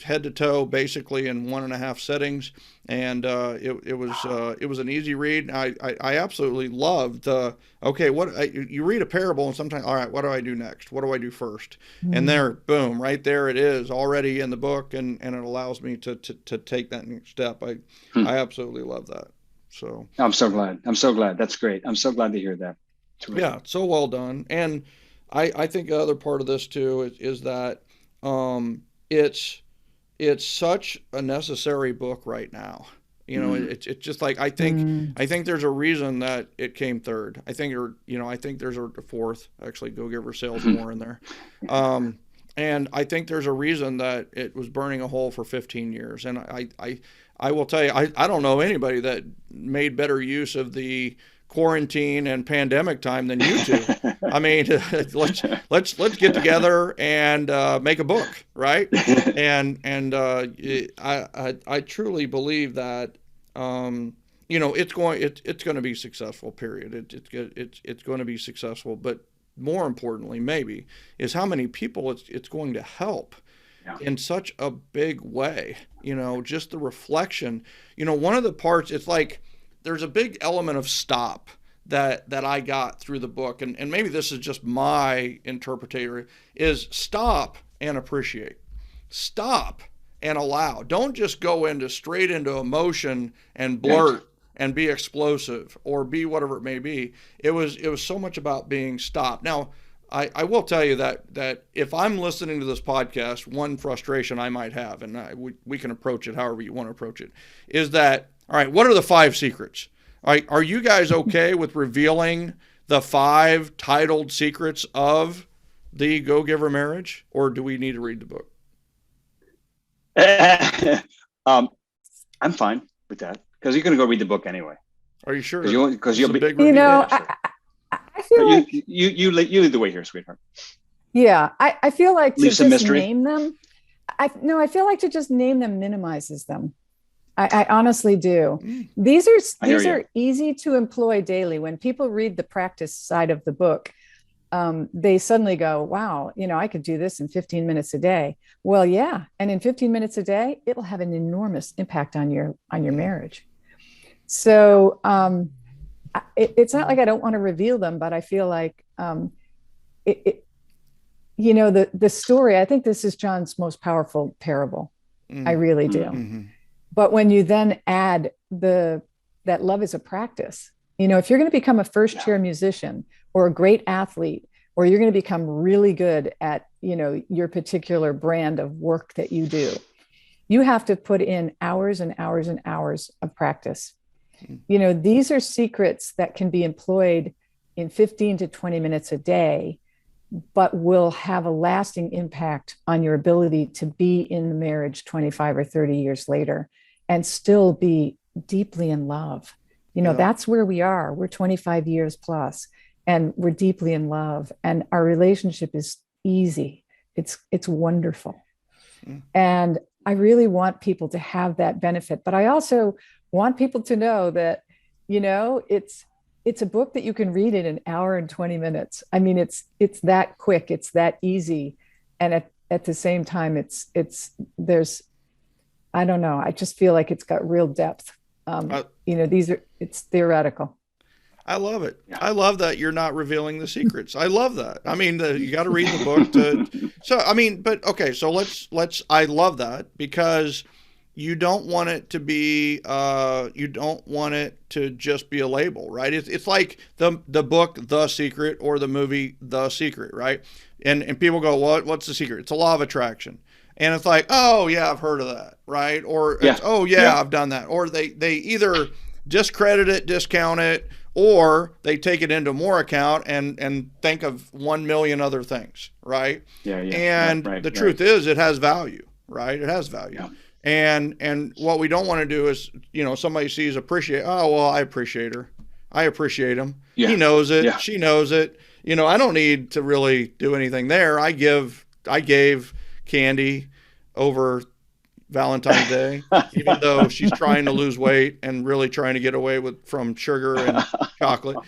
head to toe, basically in 1.5 sittings, and it was an easy read. I absolutely loved you read a parable and sometimes, all right, what do I do next? What do I do first? And there, boom, right there it is already in the book, and it allows me to take that next step. I absolutely love that. So I'm so glad. That's great. I'm so glad to hear that. Terrific. Yeah, so well done. And I think the other part of this too is that it's such a necessary book right now. It's just like I think there's a reason that it came third. I think there's a fourth. Actually, Go Giver sells more in there. And I think there's a reason that it was burning a hole for 15 years. And I will tell you, I don't know anybody that made better use of the quarantine and pandemic time than you two. I mean, let's get together and make a book, right? And I truly believe that it's going to be successful. Period. It's going to be successful. But more importantly, maybe, is how many people it's going to help in such a big way. Just the reflection. One of the parts, it's like there's a big element of stop that I got through the book, and maybe this is just my interpretation, is stop and appreciate. Stop and allow. Don't just go straight into emotion and blurt and be explosive or be whatever it may be. It was so much about being stopped. Now, I will tell you that if I'm listening to this podcast, one frustration I might have, and we can approach it however you want to approach it, is that, all right, what are the 5 secrets? All right, are you guys okay with revealing the 5 titled secrets of the Go Giver marriage, or do we need to read the book? I'm fine with that because you're going to go read the book anyway. Are you sure? Because you'll be big review. I feel like you lead the way here, sweetheart. Yeah, I feel like Leave to some just mystery. name them. I feel like to just name them minimizes them. I honestly do. These are easy to employ daily. When people read the practice side of the book, they suddenly go, wow, I could do this in 15 minutes a day. Well, yeah. And in 15 minutes a day, it'll have an enormous impact on your marriage. So it's not like I don't want to reveal them, but I feel like the story, I think this is John's most powerful parable. I really do. Mm-hmm. But when you then add that love is a practice, if you're going to become a first chair musician or a great athlete, or you're going to become really good at, your particular brand of work that you do, you have to put in hours and hours and hours of practice. These are secrets that can be employed in 15 to 20 minutes a day, but will have a lasting impact on your ability to be in the marriage 25 or 30 years later and still be deeply in love. That's where we are. We're 25 years plus, and we're deeply in love, and our relationship is easy. It's wonderful. And I really want people to have that benefit, but I also want people to know that, it's a book that you can read in an hour and 20 minutes. I mean, it's that quick, it's that easy. And at the same time, there's, I don't know, I just feel like it's got real depth. It's theoretical. I love it. Yeah. I love that you're not revealing the secrets. I love that. I mean, you got to read the book to, so, I mean, but okay, so let's, I love that because, you don't want it to be you don't want it to just be a label, right? It's like the book The Secret or the movie The Secret, right? And people go, what's the secret? It's a law of attraction. And it's like, oh yeah, I've heard of that, right? Or it's, oh yeah, I've done that. Or they either discredit it, discount it, or they take it into more account and think of 1 million other things, right? And the truth is, it has value, right? It has value. And what we don't want to do is, somebody sees appreciate, oh, well, I appreciate her. I appreciate him. He knows it. She knows it. I don't need to really do anything there. I gave candy over Valentine's Day, even though she's trying to lose weight and really trying to get away from sugar and chocolate,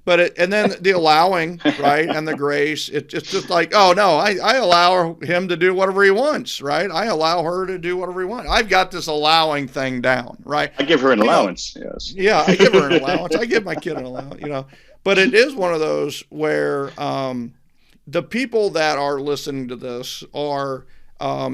but and then the allowing, right, and the grace, it's just like, oh no, I allow him to do whatever he wants, right? I allow her to do whatever he wants. I've got this allowing thing down, right? I give her an allowance. Yes. Yeah, I give her an allowance. I give my kid an allowance, but it is one of those where the people that are listening to this are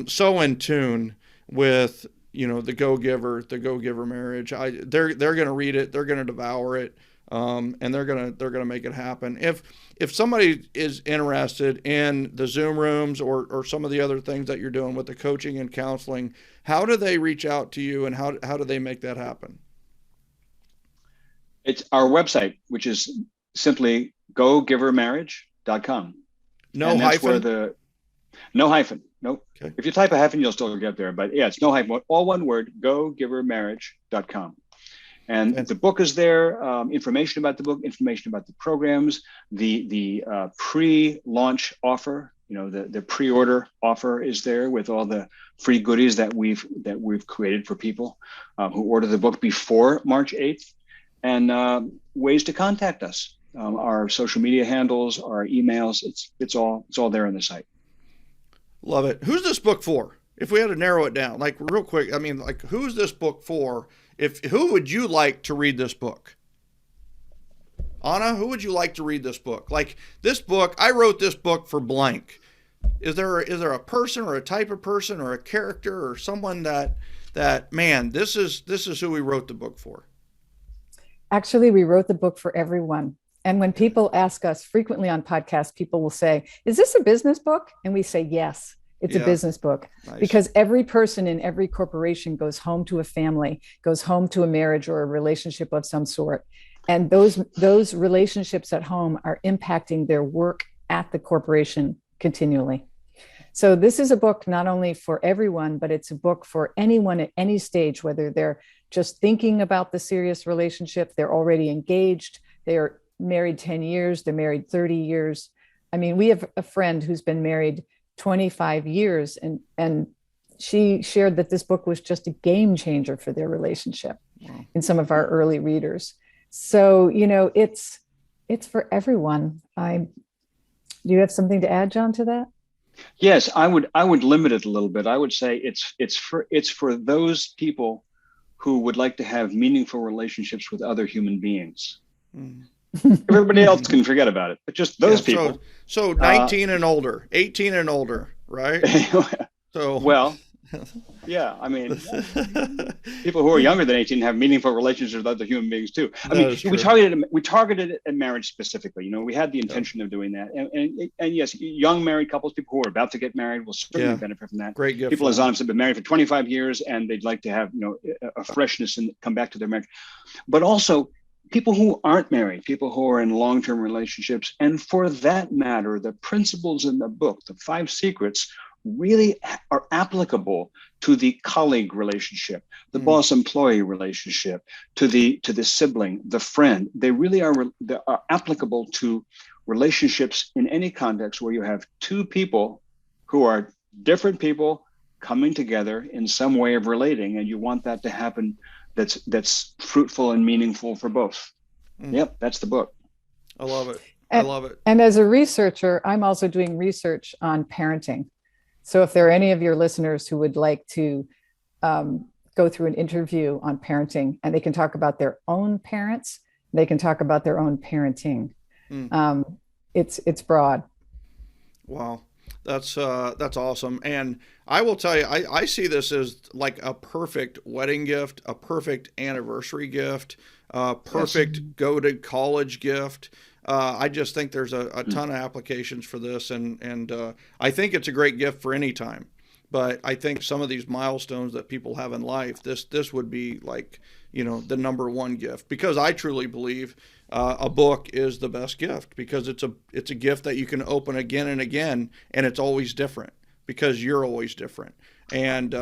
so in tune with the go-giver marriage. They're going to read it, they're going to devour it, and they're going to make it happen. If somebody is interested in the Zoom rooms or some of the other things that you're doing with the coaching and counseling, how do they reach out to you, and how do they make that happen? It's our website, which is simply gogivermarriage.com. No hyphen? No hyphen. Nope. Okay. If you type a hyphen, you'll still get there. But yeah, it's no hyphen. All one word, gogivermarriage.com. And the book is there, information about the book, information about the programs, the pre-launch offer, the pre-order offer is there with all the free goodies that we've created for people who order the book before March 8th, and ways to contact us. Our social media handles, our emails, it's all there on the site. Love it. Who's this book for? If we had to narrow it down, like real quick, who's this book for? Who would you like to read this book? Anna, who would you like to read this book? Like this book, I wrote this book for blank. Is there a person or a type of person or a character or someone that man, this is who we wrote the book for? Actually, we wrote the book for everyone. And when people ask us frequently on podcasts, people will say, is this a business book? And we say, yes, it's a business book. Nice. Because every person in every corporation goes home to a family, goes home to a marriage or a relationship of some sort. And those relationships at home are impacting their work at the corporation continually. So this is a book not only for everyone, but it's a book for anyone at any stage, whether they're just thinking about the serious relationship, they're already engaged, they're married 10 years, they're married 30 years. I mean, we have a friend who's been married 25 years, and she shared that this book was just a game changer for their relationship. Wow. In some of our early readers. So, it's for everyone. Do you have something to add, John, to that? Yes, I would limit it a little bit. I would say it's for those people who would like to have meaningful relationships with other human beings. Mm. Everybody else can forget about it, but just those people. So 19 and older, 18 and older, right? So well, yeah. I mean, people who are younger than 18 have meaningful relationships with other human beings too. I mean, we targeted it at marriage specifically. We had the intention of doing that, and yes, young married couples, people who are about to get married, will certainly benefit from that. Great gift. People, as honest, have been married for 25 years, and they'd like to have a freshness and come back to their marriage, but also people who aren't married, people who are in long-term relationships. And for that matter, the principles in the book, the 5 secrets, really are applicable to the colleague relationship, the boss-employee relationship, to the sibling, the friend. They really are applicable to relationships in any context where you have 2 people who are different people coming together in some way of relating, and you want that to happen that's fruitful and meaningful for both. Yep, that's the book. I love it. I love it. And as a researcher, I'm also doing research on parenting. So if there are any of your listeners who would like to go through an interview on parenting, and they can talk about their own parents, they can talk about their own parenting. It's broad. Wow. That's awesome. And I will tell you, I see this as like a perfect wedding gift, a perfect anniversary gift, a perfect go to college gift. I just think there's a ton of applications for this, and I think it's a great gift for any time. But I think some of these milestones that people have in life, this would be like, the number one gift, because I truly believe a book is the best gift, because it's a gift that you can open again and again, and it's always different because you're always different. And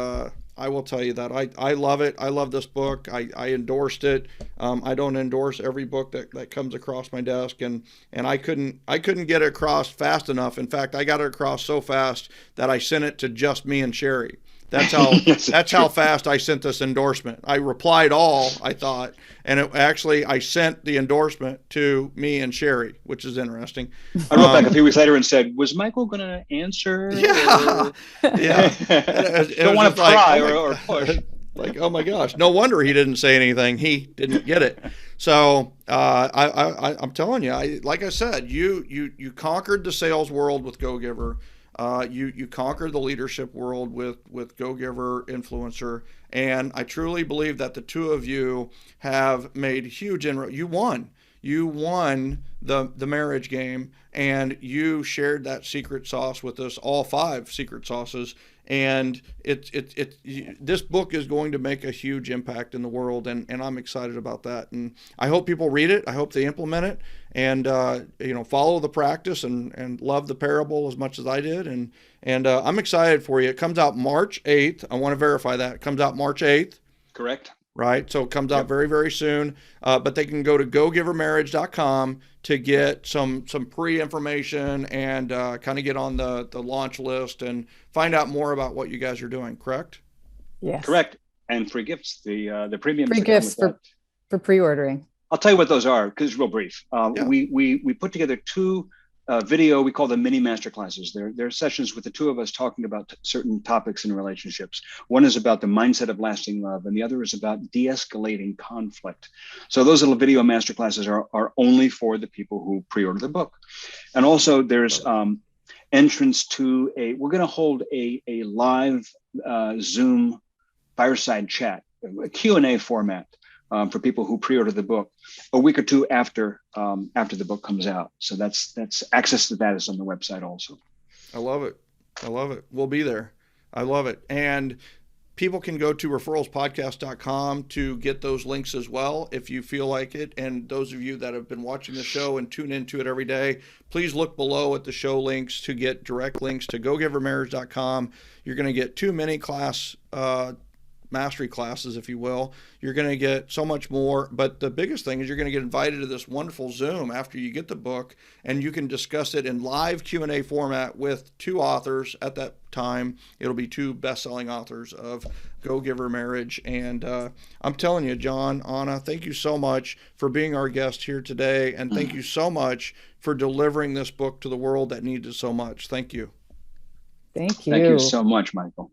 I will tell you that I love it. I love this book. I endorsed it. I don't endorse every book that comes across my desk, and I couldn't get it across fast enough. In fact, I got it across so fast that I sent it to just me and Sherry. That's how that's how fast I sent this endorsement. I replied all, I thought, and I sent the endorsement to me and Sherry, which is interesting. I wrote back a few weeks later and said, "Was Michael going to answer?" Yeah, yeah. Don't want to pry or push. Like, oh my gosh, no wonder he didn't say anything. He didn't get it. So I'm telling you, like I said, you conquered the sales world with Go Giver. You conquered the leadership world with Go Giver Influencer, and I truly believe that the two of you have made huge inroads. You won the marriage game, and you shared that secret sauce with us, all 5 secret sauces. And this book is going to make a huge impact in the world, and I'm excited about that. And I hope people read it. I hope they implement it, and follow the practice and love the parable as much as I did. And I'm excited for you. It comes out March 8th. I want to verify that. It comes out March 8th. Correct. Right. So it comes out very, very soon. But they can go to gogivermarriage.com to get some pre-information and kind of get on the launch list and find out more about what you guys are doing. Correct? Yes. Correct. And free gifts. The premiums. Free gifts for pre-ordering. I'll tell you what those are, because it's real brief. Yeah. We put together 2 video, we call them mini masterclasses. They're sessions with the 2 of us talking about certain topics in relationships. One is about the mindset of lasting love, and the other is about de-escalating conflict. So those little video masterclasses are only for the people who pre-order the book. And also there's entrance to we're going to hold a live Zoom fireside chat, a Q&A format. For people who pre-order the book a week or 2 after the book comes out. So that's access to that is on the website also. I love it. We'll be there. I love it. And people can go to referralspodcast.com to get those links as well if you feel like it. And those of you that have been watching the show and tune into it every day, please look below at the show links to get direct links to gogivermarriage.com. You're going to get 2 mini class mastery classes, if you will. You're going to get so much more, but the biggest thing is you're going to get invited to this wonderful Zoom after you get the book, and you can discuss it in live Q&A format with 2 authors at that time. It'll be 2 best-selling authors of Go Giver Marriage. And I'm telling you, John, Anna, thank you so much for being our guest here today, and thank you so much for delivering this book to the world that needs it so much. Thank you. Thank you. Thank you so much, Michael.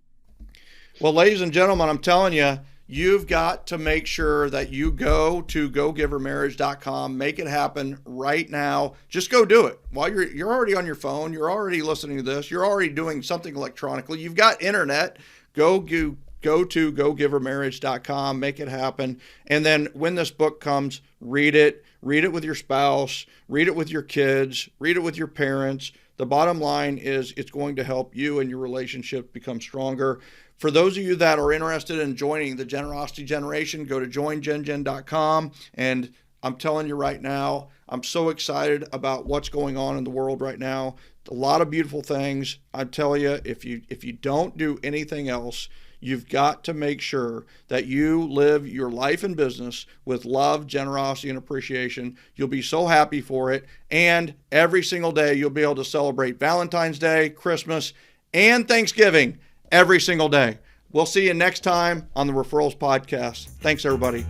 Well, ladies and gentlemen, I'm telling you, you've got to make sure that you go to gogivermarriage.com, make it happen right now. Just go do it. While you're already on your phone, you're already listening to this, you're already doing something electronically, you've got internet, go to gogivermarriage.com, make it happen. And then when this book comes, read it with your spouse, read it with your kids, read it with your parents. The bottom line is it's going to help you and your relationship become stronger. For those of you that are interested in joining the Generosity Generation, go to joingengen.com. And I'm telling you right now, I'm so excited about what's going on in the world right now. A lot of beautiful things. I tell you, if you don't do anything else, you've got to make sure that you live your life and business with love, generosity, and appreciation. You'll be so happy for it. And every single day, you'll be able to celebrate Valentine's Day, Christmas, and Thanksgiving every single day. We'll see you next time on the Referrals Podcast. Thanks, everybody.